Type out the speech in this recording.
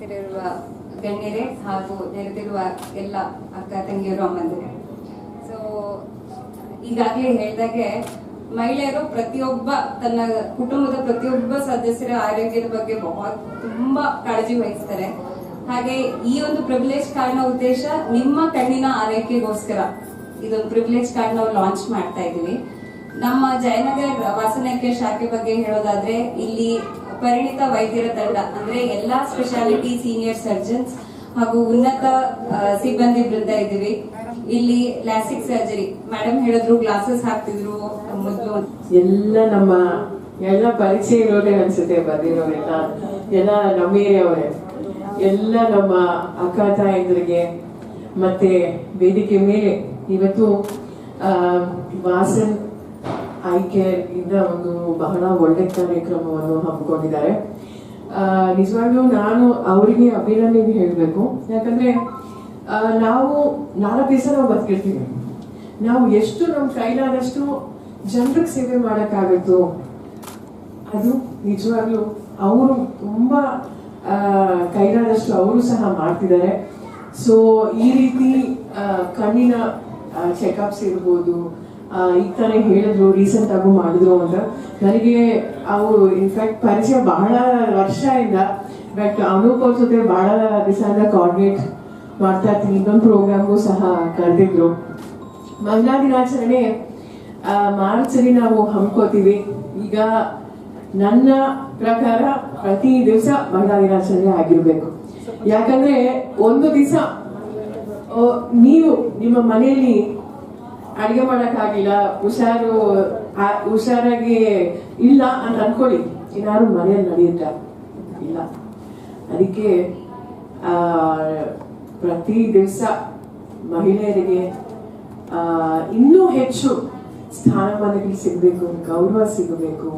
ಉಪಸ್ಥಿತರಿರುವ ಗಣ್ಯರೇ ಹಾಗೂ ನೆರೆದಿರುವ ಎಲ್ಲ ಅಕ್ಕ ತಂಗಿಯರು ಅಮ್ಮಂದಿರು. ಸೊ ಈಗಾಗಲೇ ಹೇಳಿದಾಗೆ ಮಹಿಳೆಯರು ಪ್ರತಿಯೊಬ್ಬ ತನ್ನ ಕುಟುಂಬದ ಪ್ರತಿಯೊಬ್ಬ ಸದಸ್ಯರ ಆರೋಗ್ಯದ ಬಗ್ಗೆ ತುಂಬಾ ಕಾಳಜಿ ವಹಿಸ್ತಾರೆ. ಹಾಗೆ ಈ ಒಂದು ಪ್ರಿವಿಲೇಜ್ ಕಾರ್ಡ್ ನ ಉದ್ದೇಶ ನಿಮ್ಮ ಕಣ್ಣಿನ ಆರೈಕೆಗೋಸ್ಕರ ಇದೊಂದು ಪ್ರಿವಿಲೇಜ್ ಕಾರ್ಡ್ ನಾವು ಲಾಂಚ್ ಮಾಡ್ತಾ ಇದೀವಿ. ನಮ್ಮ ಜಯನಗರ್ ವಾಸನೈಕ್ಯ ಶಾಖೆ ಬಗ್ಗೆ ಹೇಳೋದಾದ್ರೆ ಇಲ್ಲಿ ಪರಿಣಿತ ವೈದ್ಯರ ತಂಡ ಅಂದ್ರೆ ಎಲ್ಲಾ ಸ್ಪೆಷಾಲಿಟಿ ಸೀನಿಯರ್ ಸರ್ಜನ್ಸ್ ಹಾಗೂ ಉನ್ನತ ಸಿಬ್ಬಂದಿ ಬೃಂದ ಇದೀವಿ. ಇಲ್ಲಿ ಲ್ಯಾಸಿಕ್ ಸರ್ಜರಿ ಮೇಡಮ್ ಹೇಳಿದ್ರು, ಗ್ಲಾಸಸ್ ಹಾಕ್ತಿದ್ರು ಮೊದಲು. ಎಲ್ಲ ಪರಿಚಯ ಇರೋದೇ ಅನ್ಸುತ್ತೆ ಬಂದಿರೋರೆಲ್ಲ, ಎಲ್ಲ ನಮ್ಮ ಏರಿಯಾವರೇ, ಎಲ್ಲ ನಮ್ಮ ಅಕ್ಕ ತಾಯಂದ್ರಿಗೆ ಮತ್ತೆ ವೇದಿಕೆ ಮೇಲೆ ಇವತ್ತು ವಾಸನ್ ಐ ಕೇರ್ ಇಂದ ಒಂದು ಬಹಳ ಒಳ್ಳೆ ಕಾರ್ಯಕ್ರಮವನ್ನು ಹಮ್ಮಿಕೊಂಡಿದ್ದಾರೆ. ನಿಜವಾಗ್ಲೂ ನಾನು ಅವರಿಗೆ ಅಭಿನಂದನೆ ಹೇಳಬೇಕು. ಯಾಕಂದ್ರೆ ನಾವು 4 ದಿವಸ ನಾವು ಬದುಕಿರ್ತೀವಿ. ನಾವು ಎಷ್ಟು ನಮ್ಮ ಕೈಲಾದಷ್ಟು ಜನರಿಗೆ ಸೇವೆ ಮಾಡೋಕ್ಕಾಗುತ್ತೋ ಅದು ನಿಜವಾಗ್ಲೂ ಅವರು ತುಂಬಾ ಕೈಲಾದಷ್ಟು ಅವರು ಸಹ ಮಾಡ್ತಿದ್ದಾರೆ. ಸೊ ಈ ರೀತಿ ಕಣ್ಣಿನ ಚೆಕಪ್ಸ್ ಇರ್ಬೋದು, ಈ ತರ ಹೇಳಿದ್ರು, ರೀಸೆಂಟ್ ಆಗು ಮಾಡಿದ್ರು ಅಂತ ನನಗೆ ಅವರು ಇನ್ಫ್ಯಾಕ್ಟ್ ಪರಿಚಯ ಬಹಳ ವರ್ಷದಿಂದ. ಬಟ್ ಅನೂಪ್ ಅವ್ರ ಜೊತೆ ಬಹಳ ದಿವಸದಿಂದ ಕೋಆರ್ಡಿನೇಟ್ ಮಾಡ್ತಾ ಇರ್ತೀನಿ. ಇನ್ನೊಂದು ಪ್ರೋಗ್ರಾಮ್ಗೂ ಸಹ ಕರೆದಿದ್ರು. ಮಹಿಳಾ ದಿನಾಚರಣೆ ಮಾರ್ಚ್ ಅಲ್ಲಿ ನಾವು ಹಮ್ಮಿಕೋತೀವಿ. ಈಗ ನನ್ನ ಪ್ರಕಾರ ಪ್ರತಿ ದಿವಸ ಮಹಿಳಾ ದಿನಾಚರಣೆ ಆಗಿರ್ಬೇಕು. ಯಾಕಂದ್ರೆ ಒಂದು ದಿವಸ ನೀವು ನಿಮ್ಮ ಮನೆಯಲ್ಲಿ ಅಡಿಗೆ ಮಾಡಕ್ಕಾಗಿಲ್ಲ, ಹುಷಾರಾಗಿ ಇಲ್ಲ ಅಂತ ಅನ್ಕೊಳ್ಳಿ, ಏನಾದ್ರು ಮನೆಯಲ್ಲಿ ನಡೆಯುತ್ತ ಇಲ್ಲ. ಅದಕ್ಕೆ ಪ್ರತಿ ದಿವಸ ಮಹಿಳೆಯರಿಗೆ ಇನ್ನೂ ಹೆಚ್ಚು ಸ್ಥಾನಮಾನಗಳು ಸಿಗಬೇಕು, ಗೌರವ ಸಿಗಬೇಕು.